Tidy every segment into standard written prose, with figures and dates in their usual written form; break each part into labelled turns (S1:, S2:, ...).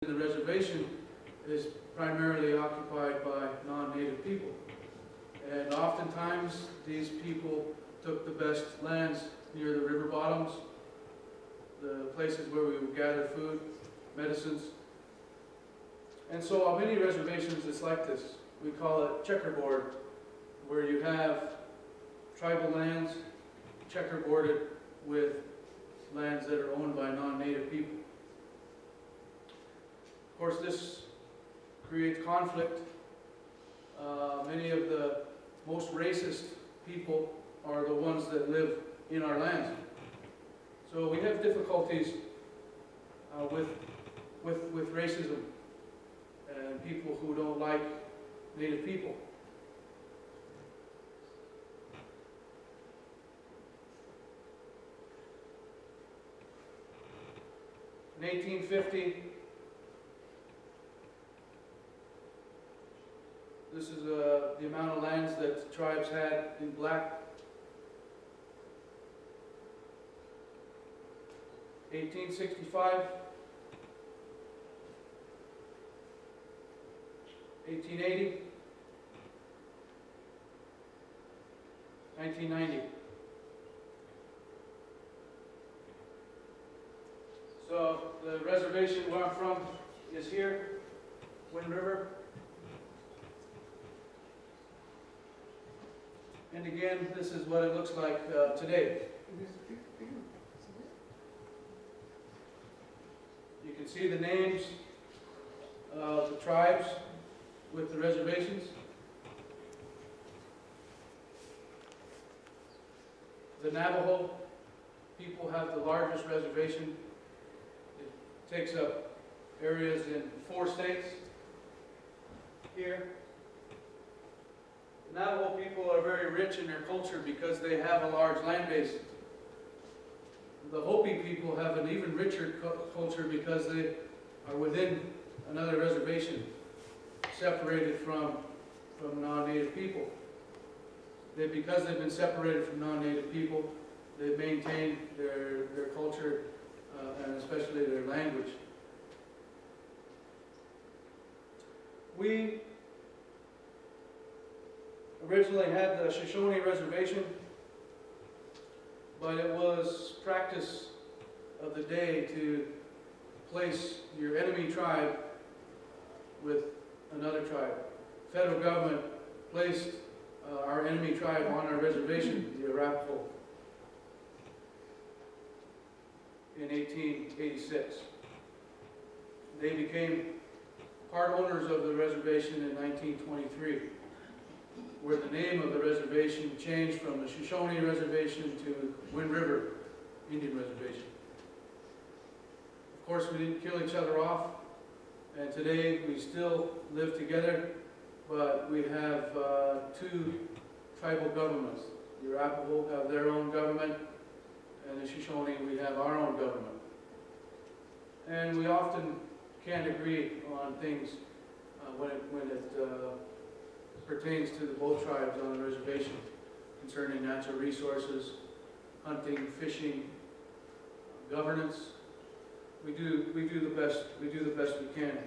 S1: The reservation is primarily occupied by non-native people. And oftentimes these people took the best lands near the river bottoms, the places where we would gather food, medicines. And so on many reservations it's like this. We call it checkerboard, where you have tribal lands checkerboarded with lands that are owned by non-native people. Of course, this creates conflict. Many of the most racist people are the ones that live in our lands. So we have difficulties with racism and people who don't like Native people. In 1850, this is the amount of lands that tribes had in black. 1865, 1880, 1990. So the reservation where I'm from is here, Wind River. And again, this is what it looks like today. You can see the names of the tribes with the reservations. The Navajo people have the largest reservation. It takes up areas in 4 states here. The Navajo people are very rich in their culture because they have a large land base. The Hopi people have an even richer culture because they are within another reservation, separated from non-native people. Because they've been separated from non-native people, they've maintained their culture and especially their language. We originally had the Shoshone Reservation, but it was practice of the day to place your enemy tribe with another tribe. The federal government placed our enemy tribe on our reservation, the Arapaho, in 1886. They became part owners of the reservation in 1923, where the name of the reservation changed from the Shoshone Reservation to Wind River Indian Reservation. Of course, we didn't kill each other off, and today we still live together, but we have 2 tribal governments. The Arapaho have their own government, and the Shoshone, we have our own government. And we often can't agree on things when it pertains to the both tribes on the reservation concerning natural resources, hunting, fishing, governance. We do the best we can.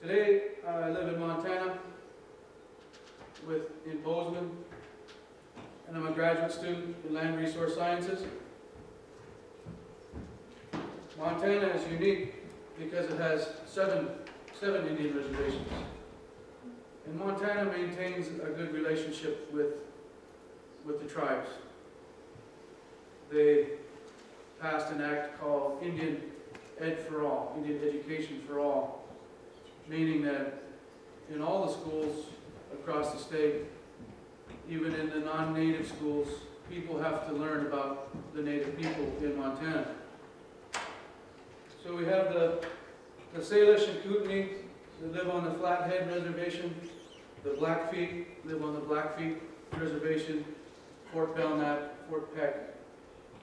S1: Today I live in Montana in Bozeman, and I'm a graduate student in land resource sciences. Montana is unique because it has seven Indian reservations. And Montana maintains a good relationship with the tribes. They passed an act called Indian Ed for All, Indian Education for All, meaning that in all the schools across the state, even in the non-native schools, people have to learn about the native people in Montana. So we have the Salish and Kootenai, they live on the Flathead Reservation. The Blackfeet live on the Blackfeet Reservation. Fort Belknap, Fort Peck,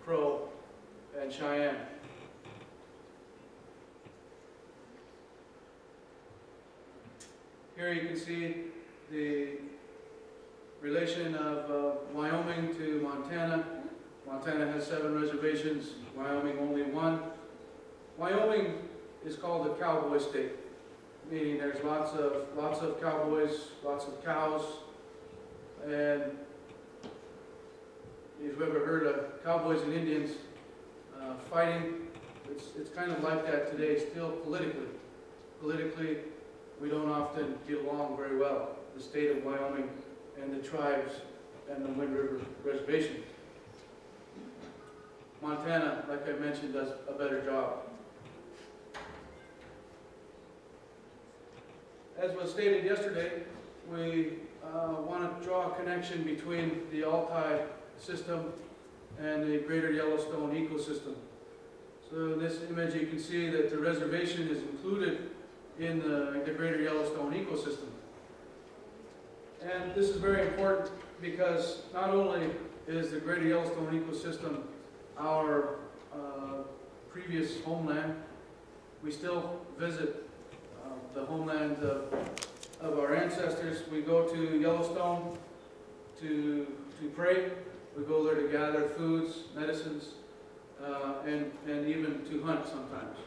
S1: Crow, and Cheyenne. Here you can see the relation of Wyoming to Montana. Montana has 7 reservations, Wyoming only 1. Wyoming is called a cowboy state, meaning there's lots of cowboys, lots of cows, and if you've ever heard of cowboys and Indians fighting, it's kind of like that today still politically. Politically, we don't often get along very well, the state of Wyoming and the tribes and the Wind River Reservation. Montana, like I mentioned, does a better job. As was stated yesterday, we want to draw a connection between the Altai system and the Greater Yellowstone ecosystem. So in this image you can see that the reservation is included in the Greater Yellowstone ecosystem. And this is very important because not only is the Greater Yellowstone ecosystem our previous homeland, we still visit the homeland of our ancestors. We go to Yellowstone to pray. We go there to gather foods, medicines, and even to hunt sometimes.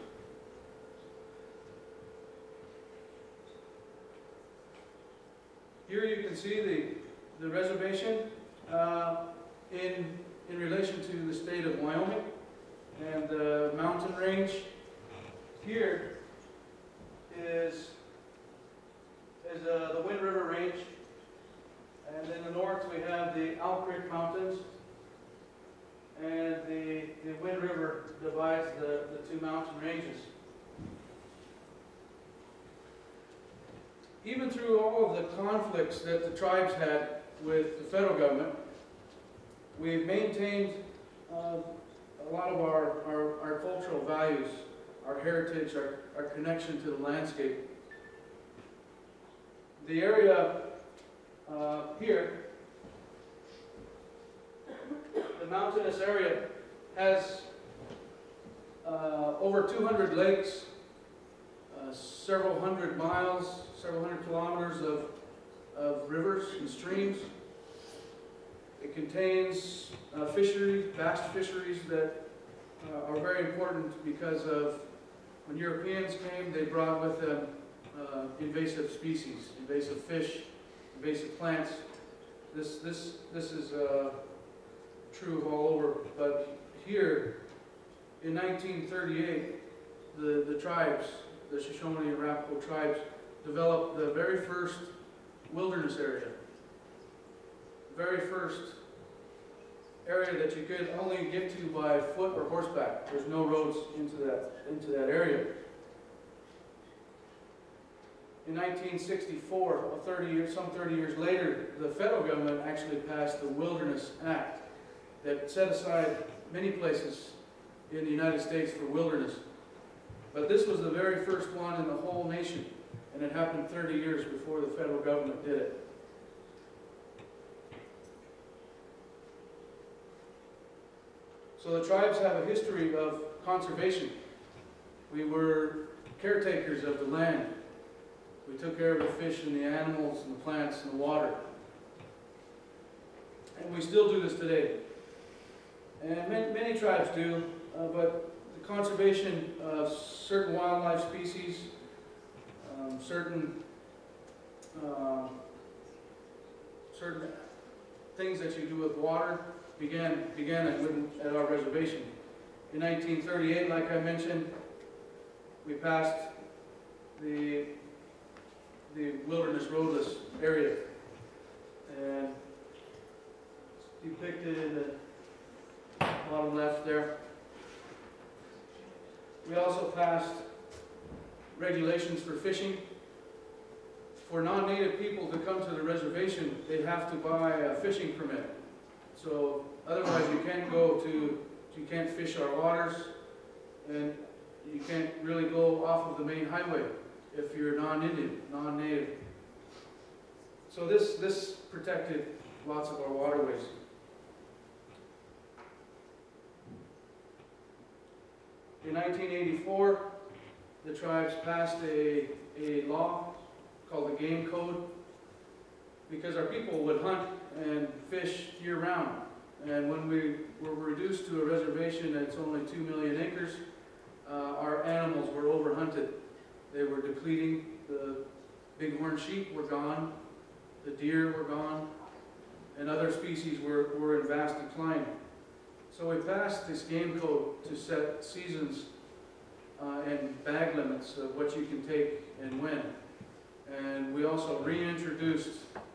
S1: Here you can see the reservation in relation to the state of Wyoming and the mountain range. Here is the Wind River Range, and in the north we have the Owl Creek Mountains, and the Wind River divides the two mountain ranges. Even through all of the conflicts that the tribes had with the federal government, we've maintained a lot of our cultural values, our heritage, our connection to the landscape. The area here, the mountainous area, has over 200 lakes, several hundred miles, several hundred kilometers of rivers and streams. It contains vast fisheries that are very important because of when Europeans came, they brought with them invasive species, invasive fish, invasive plants. This is true of all over, but here in 1938, the tribes, the Shoshone and Arapaho tribes, developed the very first wilderness area. Very first area that you could only get to by foot or horseback. There's no roads into that area. In 1964, some 30 years later, the federal government actually passed the Wilderness Act that set aside many places in the United States for wilderness. But this was the very first one in the whole nation, and it happened 30 years before the federal government did it. So the tribes have a history of conservation. We were caretakers of the land. We took care of the fish and the animals and the plants and the water. And we still do this today. And many tribes do, but the conservation of certain wildlife species, certain things that you do with water began at our reservation. In 1938, like I mentioned, we passed the wilderness roadless area, and it's depicted in the bottom left there. We also passed regulations for fishing. For non-native people to come to the reservation, they have to buy a fishing permit. So otherwise you can't fish our waters, and you can't really go off of the main highway if you're non-Indian, non-native. So this protected lots of our waterways. In 1984, the tribes passed a law called the Game Code, because our people would hunt and fish year-round. And when we were reduced to a reservation that's only 2 million acres, our hunted. They were depleting. The bighorn sheep were gone, the deer were gone, and other species were in vast decline. So we passed this game code to set seasons and bag limits of what you can take and when. And we also reintroduced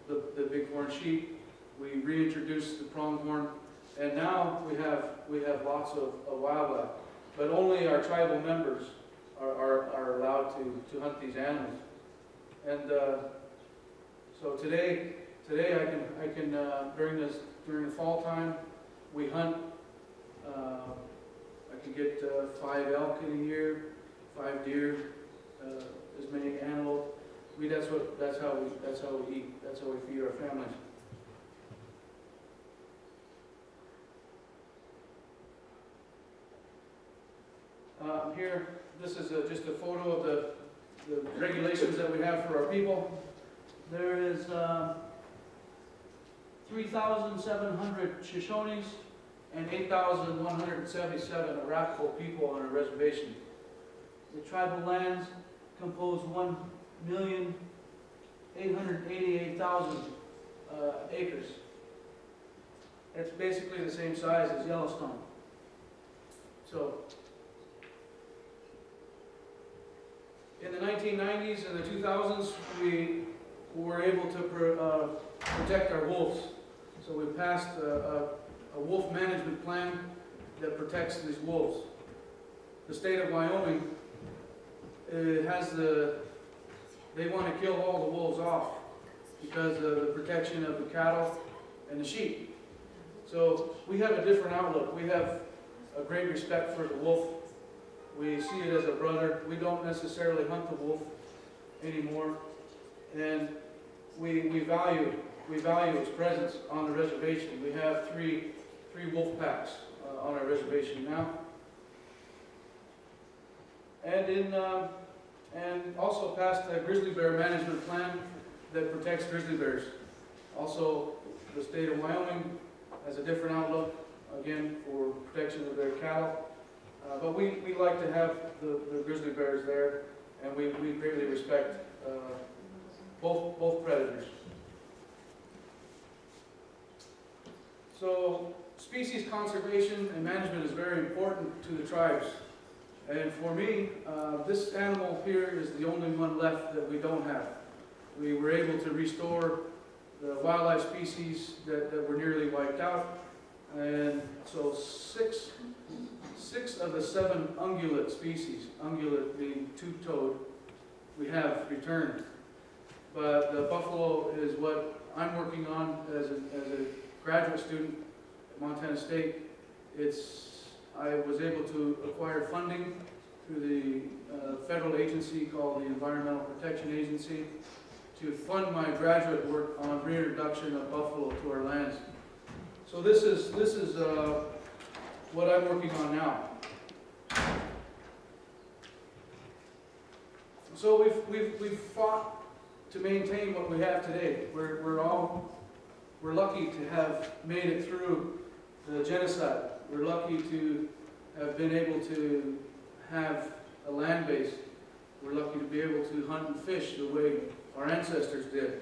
S1: the bighorn sheep. We reintroduced the pronghorn, and now we have lots of wildlife. But only our tribal members are allowed to hunt these animals. And so today I can during the fall time we hunt. I can get 5 elk in a year, 5 deer, as many antelope. That's how we eat. That's how we feed our families. Here, this is just a photo of the regulations that we have for our people. There is 3,700 Shoshones and 8,177 Arapaho people on a reservation. The tribal lands compose 1,888,000 acres. It's basically the same size as Yellowstone. So, in the 1990s and the 2000s, we were able to protect our wolves. So we passed a wolf management plan that protects these wolves. The state of Wyoming they want to kill all the wolves off because of the protection of the cattle and the sheep. So we have a different outlook. We have a great respect for the wolf. We see it as a brother. We don't necessarily hunt the wolf anymore, and we value its presence on the reservation. We have three wolf packs on our reservation now, and also passed a grizzly bear management plan that protects grizzly bears. Also, the state of Wyoming has a different outlook, again, for protection of their cattle. But we like to have the grizzly bears there, and we greatly respect both predators. So species conservation and management is very important to the tribes. And for me, this animal here is the only one left that we don't have. We were able to restore the wildlife species that were nearly wiped out. And so six of the 7 ungulate species, ungulate being two-toed, we have returned. But the buffalo is what I'm working on as a graduate student at Montana State. I was able to acquire funding through the federal agency called the Environmental Protection Agency to fund my graduate work on reintroduction of buffalo to our lands. So this is what I'm working on now. So we've fought to maintain what we have today. We're lucky to have made it through the genocide. We're lucky to have been able to have a land base. We're lucky to be able to hunt and fish the way our ancestors did.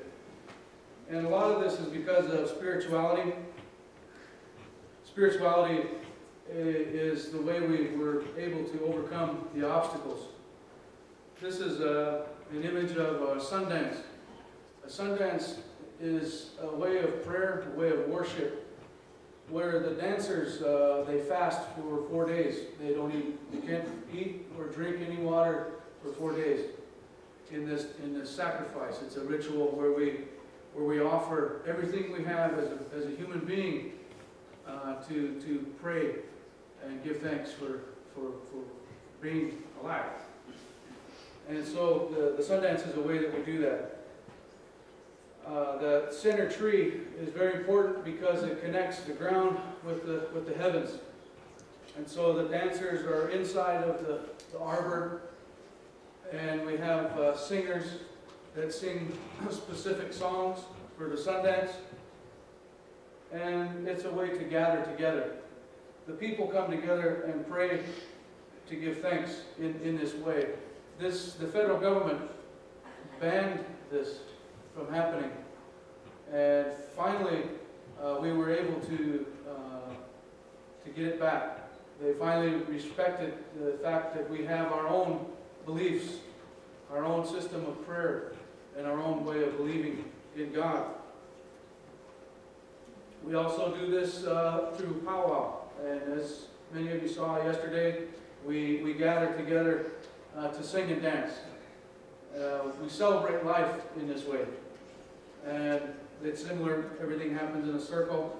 S1: And a lot of this is because of spirituality. Spirituality is the way we were able to overcome the obstacles. This is an image of a Sundance. A Sundance is a way of prayer, a way of worship, where the dancers, they fast for 4 days. They can't eat or drink any water for 4 days in this sacrifice. It's a ritual where we offer everything we have as a human being to pray and give thanks for being alive. And so the Sundance is a way that we do that. The center tree is very important because it connects the ground with the heavens. And so the dancers are inside of the arbor, and we have singers that sing specific songs for the Sundance. And it's a way to gather together. The people come together and pray to give thanks in this way. the federal government banned this from happening. And finally, we were able to get it back. They finally respected the fact that we have our own beliefs, our own system of prayer, and our own way of believing in God. We also do this through powwow. And as many of you saw yesterday, we gather together to sing and dance. We celebrate life in this way. And it's similar, everything happens in a circle.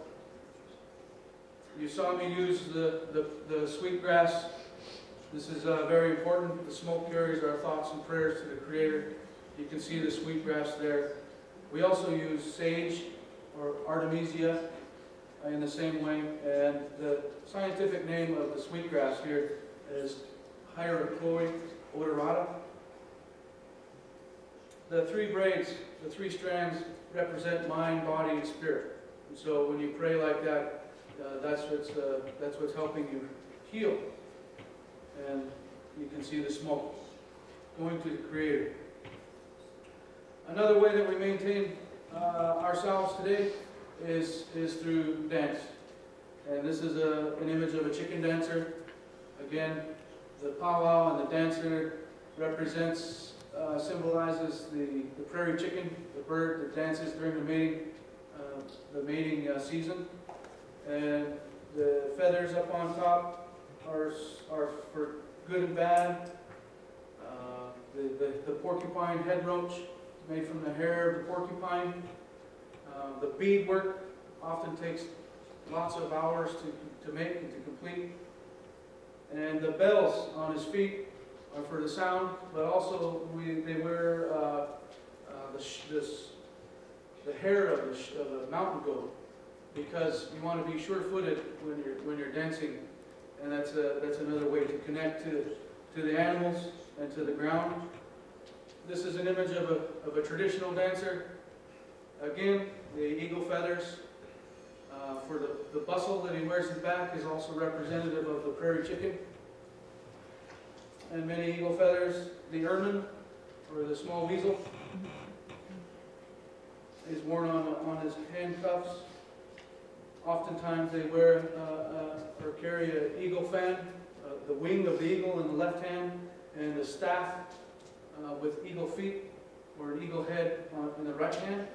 S1: You saw me use the sweetgrass. This is very important. The smoke carries our thoughts and prayers to the Creator. You can see the sweetgrass there. We also use sage or artemisia in the same way. And the scientific name of the sweetgrass here is Hierochloi odorata. The three braids, the three strands, represent mind, body, and spirit. And so when you pray like that, that's what's helping you heal. And you can see the smoke going to the Creator. Another way that we maintain ourselves today is through dance. And this is an image of a chicken dancer. Again, the powwow and the dancer symbolizes the prairie chicken, the bird that dances during the mating season. And the feathers up on top are for good and bad. The porcupine head roach made from the hair of the porcupine. The beadwork often takes lots of hours to make and to complete. And the bells on his feet are for the sound, but also they wear the hair of a mountain goat, because you want to be sure-footed when you're dancing, and that's another way to connect to the animals and to the ground. This is an image of a traditional dancer. Again, the eagle feathers for the bustle that he wears in back is also representative of the prairie chicken. And many eagle feathers, the ermine, or the small weasel, is worn on his handcuffs. Oftentimes they wear or carry an eagle fan, the wing of the eagle in the left hand, and the staff with eagle feet or an eagle head in the right hand.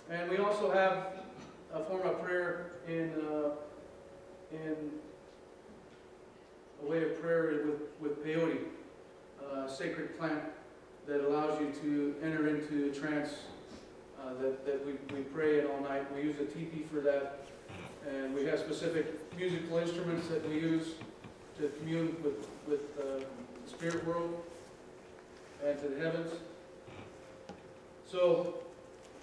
S1: And we also have a form of prayer in a way of prayer with peyote, a sacred plant that allows you to enter into a trance that we pray in all night. We use a teepee for that, and we have specific musical instruments that we use to commune with the spirit world and to the heavens. So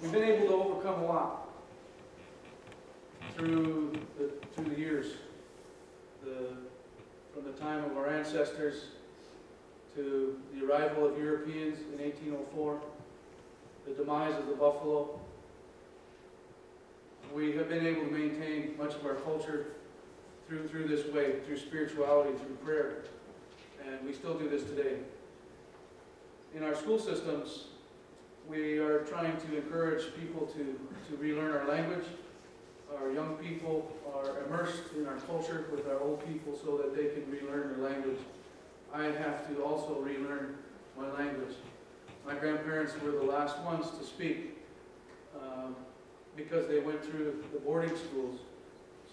S1: we've been able to overcome a lot through the years, from the time of our ancestors to the arrival of Europeans in 1804, the demise of the buffalo. We have been able to maintain much of our culture through this way, through spirituality, through prayer, and we still do this today. In our school systems, we are trying to encourage people to relearn our language. Our young people are immersed in our culture with our old people so that they can relearn their language. I have to also relearn my language. My grandparents were the last ones to speak because they went through the boarding schools.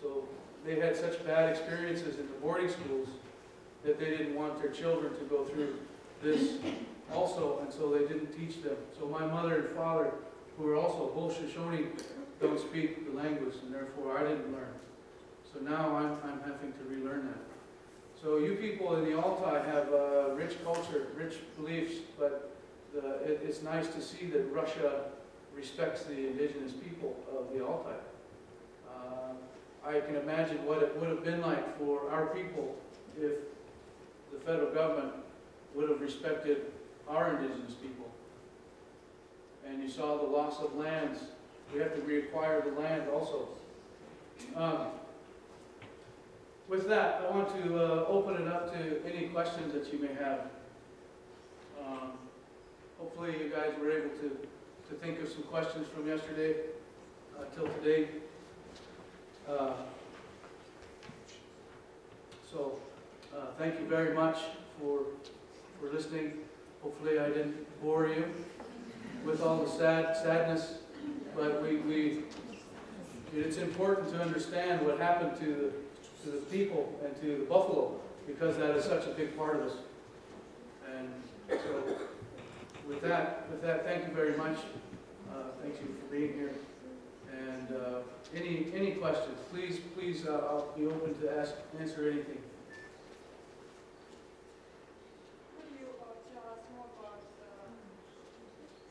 S1: So they had such bad experiences in the boarding schools that they didn't want their children to go through this also, and so they didn't teach them. So my mother and father, who are also Bolshoi, don't speak the language, and therefore I didn't learn. So now I'm having to relearn that. So you people in the Altai have a rich culture, rich beliefs, but it's nice to see that Russia respects the indigenous people of the Altai. I can imagine what it would have been like for our people if the federal government would have respected our indigenous people. And you saw the loss of lands. We have to reacquire the land also. with that, I want to open it up to any questions that you may have. Hopefully you guys were able to think of some questions from yesterday till today. So thank you very much for listening. Hopefully I didn't bore you with all the sadness, but it's important to understand what happened to the people and to the buffalo, because that is such a big part of us. And so with that, thank you very much. Thank you for being here. And any questions, please, I'll be open to answer anything.
S2: Could you tell us more about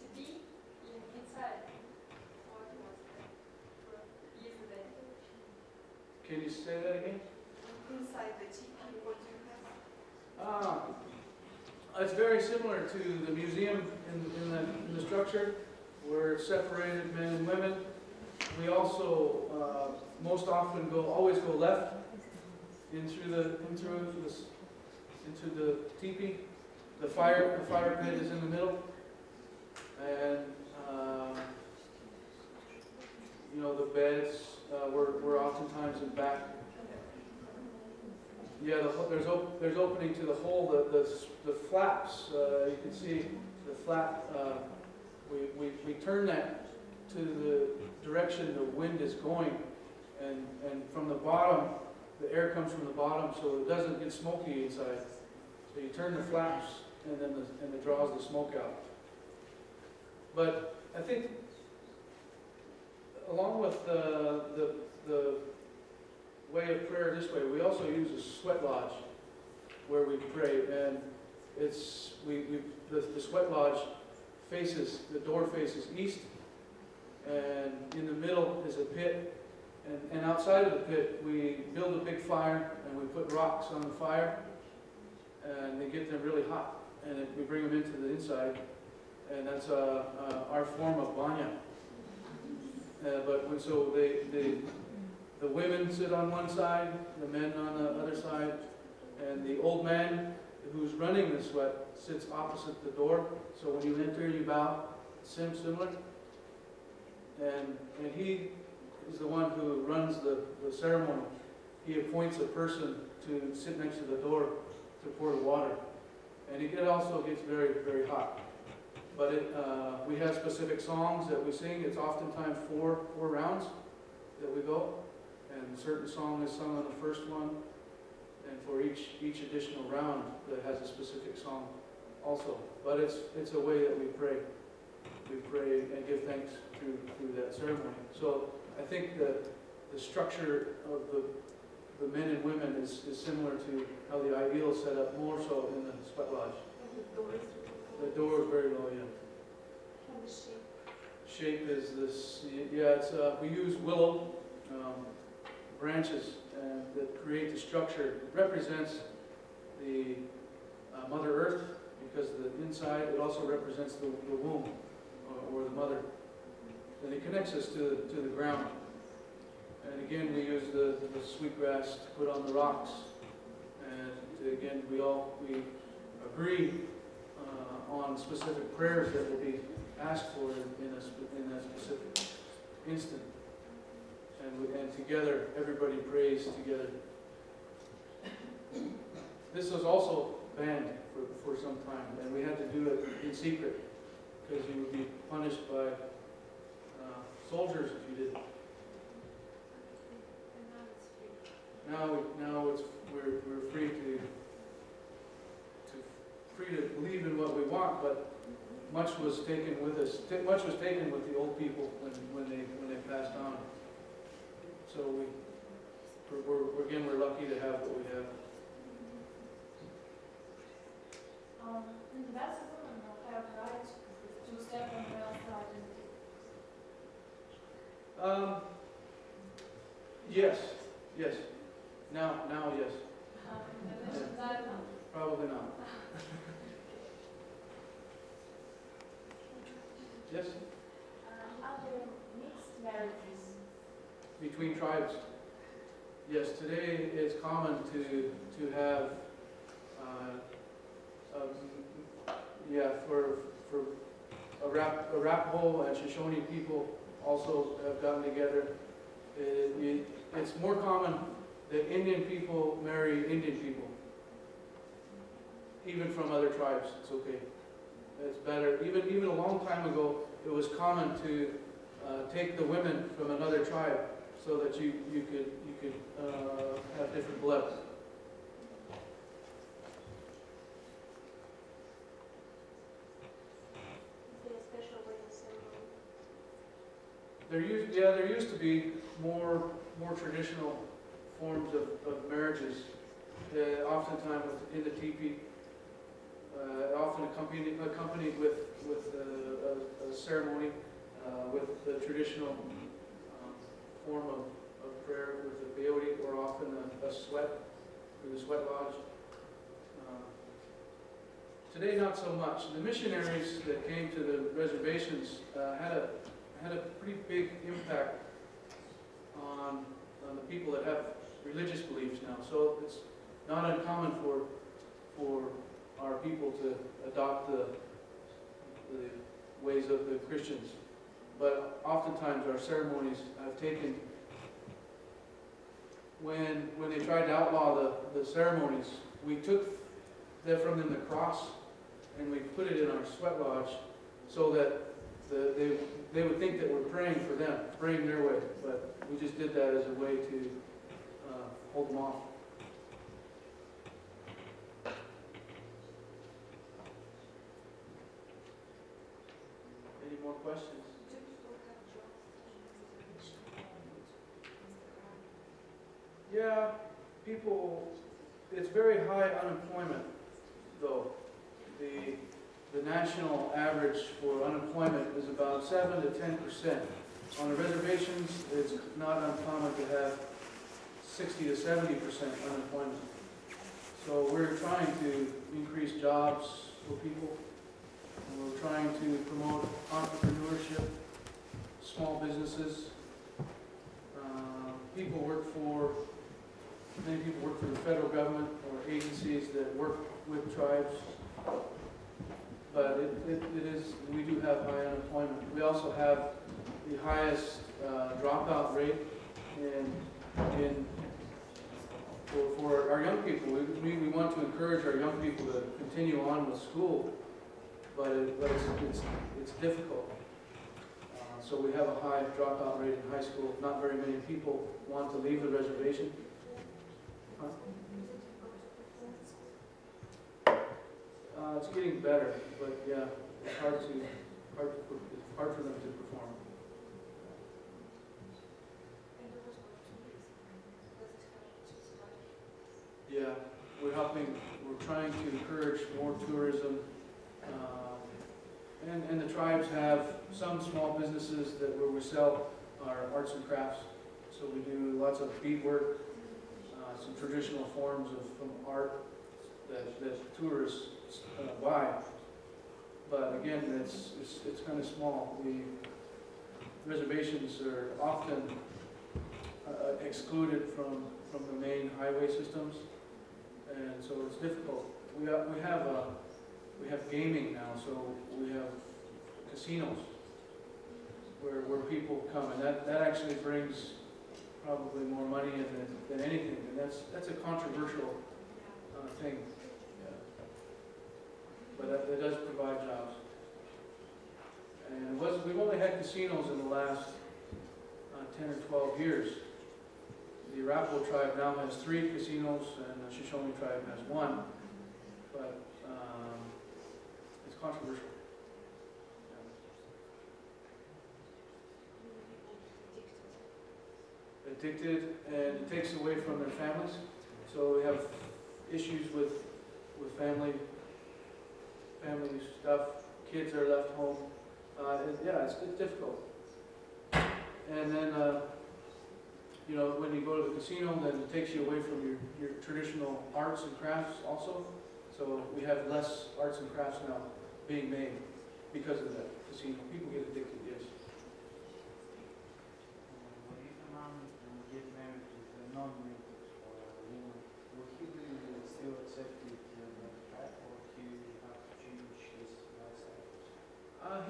S2: the bee inside? What was the yesterday?
S1: Can you say that again?
S2: Inside the teepee, what do you have?
S1: It's very similar to the museum in the structure. We're separated, men and women. We also most often always go left into the teepee. The fire pit is in the middle, and the beds were oftentimes in back. Yeah, there's opening to the hole. The flaps, you can see the flap. We turn that to the direction the wind is going, and from the bottom, the air comes from the bottom, so it doesn't get smoky inside. So you turn the flaps, and then it draws the smoke out. But I think, along with the way of prayer this way, we also use a sweat lodge where we pray, and the sweat lodge the door faces east, and in the middle is a pit, and outside of the pit we build a big fire, and we put rocks on the fire, and they get them really hot, and we bring them into the inside, and that's our form of banya. So the women sit on one side, the men on the other side, and the old man who's running the sweat sits opposite the door. So when you enter, you bow, similar. And he is the one who runs the ceremony. He appoints a person to sit next to the door to pour the water. And it also gets very, very hot. But we have specific songs that we sing. It's oftentimes four rounds that we go. And a certain song is sung on the first one. And for each additional round that has a specific song also. But it's a way that we pray. We pray and give thanks through that ceremony. So I think the structure of the men and women is similar to how the ideal is set up, more so in the sweat lodge. The door is very low, yeah.
S2: And the shape?
S1: Shape is this, yeah, we use willow branches that create the structure. It represents the Mother Earth, because the inside, it also represents the womb, or the mother. And it connects us to the ground. And again, we use the sweetgrass to put on the rocks. And again, we agree on specific prayers that will be asked for in a specific instant. And together, everybody prays together. This was also banned for some time, and we had to do it in secret, because you would be punished by soldiers if you didn't. Now we're free to believe in what we want, but much was taken with us. Much was taken with the old people when they passed on. So we're lucky to have what we have.
S2: And that's a woman have right to step on the outside.
S1: Yes. Now, yes. Probably not. Yes?
S2: Are there mixed marriages?
S1: Between tribes? Yes, today it's common to have, for Arapaho and Shoshone people also have gotten together. It's more common that Indian people marry Indian people, even from other tribes. It's okay. It's better. Even a long time ago, it was common to take the women from another tribe so that you could have different blood. There used to be more traditional forms of marriages, oftentimes in the teepee, often accompanied with a ceremony, with the traditional form of prayer with the peyote, or often a sweat through the sweat lodge. Today, not so much. The missionaries that came to the reservations had a pretty big impact on the people that have religious beliefs now. So it's not uncommon for our people to adopt the ways of the Christians. But oftentimes our ceremonies have taken, when they tried to outlaw the ceremonies, we took from them the cross and we put it in our sweat lodge so that they would think that we're praying for them, praying their way. But we just did that as a way to hold them off. Any more questions? Yeah, people, it's very high unemployment, though. The national average for unemployment is about 7 to 10%. On the reservations, it's not uncommon to have 60 to 70% unemployment. So we're trying to increase jobs for people, and we're trying to promote entrepreneurship, small businesses. Many people work for the federal government or agencies that work with tribes. But we do have high unemployment. We also have the highest dropout rate for our young people. We want to encourage our young people to continue on with school, but it's difficult. So we have a high dropout rate in high school. Not very many people want to leave the reservation. Huh? It's getting better, but yeah, it's hard for them to perform. Yeah, we're trying to encourage more tourism, and the tribes have some small businesses where we sell our arts and crafts. So we do lots of beadwork, some traditional forms from art that tourists buy. But again, it's kind of small. The reservations are often excluded from the main highway systems, and so it's difficult. We have gaming now, so we have casinos where people come, and that actually brings probably more money in than anything, and that's a controversial thing. Yeah. But that does provide jobs. And we've only had casinos in the last 10 or 12 years. The Arapaho tribe now has 3 casinos, and the Shoshone tribe has 1. But it's controversial. Addicted, and it takes away from their families. So we have issues with family stuff. Kids are left home. Yeah, it's difficult. And then, when you go to the casino, then it takes you away from your traditional arts and crafts also. So we have less arts and crafts now being made because of that casino. People get addicted, yes.
S3: What is the mom and get married with a non-real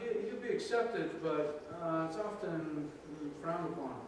S1: He'll be accepted, but it's often frowned upon.